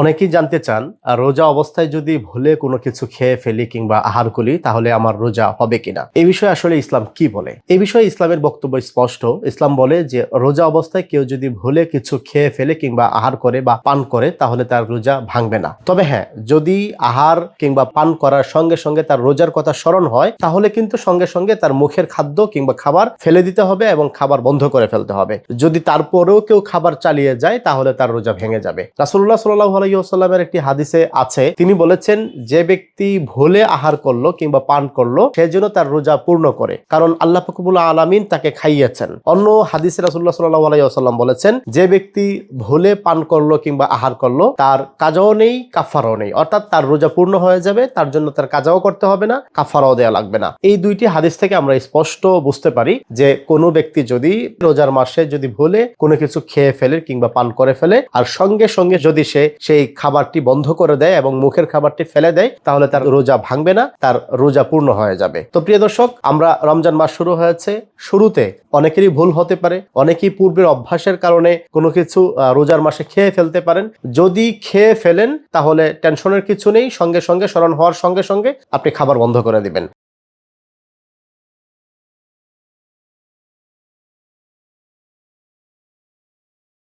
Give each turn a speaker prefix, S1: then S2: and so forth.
S1: অনেকেই জানতে চান রোজা অবস্থায় যদি ভুলে কোনো কিছু খেয়ে ফেলি কিংবা আহার করি তাহলে আমার রোজা হবে কিনা। এই বিষয়ে আসলে ইসলাম কি বলে? এই বিষয়ে ইসলামের বক্তব্য স্পষ্ট। ইসলাম বলে যে রোজা অবস্থায় কেউ যদি ভুলে কিছু খেয়ে ফেলে কিংবা আহার করে বা পান করে তাহলে তার রোজা ভাঙবে না। তবে হ্যাঁ, যদি আহার কিংবা পান করার সঙ্গে সঙ্গে তার রোজার কথা স্মরণ হয় তাহলে কিন্তু সঙ্গে সঙ্গে তার মুখের খাদ্য কিংবা খাবার ফেলে দিতে হবে এবং খাবার বন্ধ করে ফেলতে হবে। যদি তারপরেও কেউ খাবার চালিয়ে যায় তাহলে তার রোজা ভেঙে যাবে। রাসূলুল্লাহ সাল্লাল্লাহু আলাইহি ওয়াসাল্লামের একটি হাদিসে আছে, তিনি বলেছেন যে ব্যক্তি ভুলে আহার করলো কিংবা পান করলো সে যেন তার রোজা পূর্ণ করে, কারণ আল্লাহ পাক রব্বুল আলামিন তাকে খাইয়েছেন। অন্য হাদিসে রাসূলুল্লাহ সাল্লাল্লাহু আলাইহি ওয়াসাল্লাম বলেছেন যে ব্যক্তি ভুলে পান করলো কিংবা আহার করলো তার কাজাও নেই, কাফারাও নেই, অর্থাৎ তার রোজা পূর্ণ হয়ে যাবে, তার জন্য তার কাজাও করতে হবে না, কাফারাও দেওয়া লাগবে না। এই দুইটি হাদিস থেকে আমরা স্পষ্ট বুঝতে পারি যে কোনো ব্যক্তি যদি রোজার মাসে যদি ভুলে কোনো কিছু খেয়ে ফেলে কিংবা পান করে ফেলে আর সঙ্গে সঙ্গে যদি সে সেই খাবারটি বন্ধ করে দেয় এবং মুখের খাবারটি ফেলে দেয় তাহলে তার রোজা ভাঙবে না, তার রোজা পূর্ণ হয়ে যাবে। তো প্রিয় দর্শক, আমরা রমজান মাস শুরু হয়েছে, শুরুতে অনেকেরই ভুল হতে পারে, অনেকেই পূর্বের অভ্যাসের কারণে কোনো কিছু রোজার মাসে খেয়ে ফেলতে পারেন। যদি খেয়ে ফেলেন তাহলে টেনশনের কিছু নেই, সঙ্গে সঙ্গে স্মরণ হওয়ার সঙ্গে সঙ্গে আপনি খাবার বন্ধ করে দিবেন।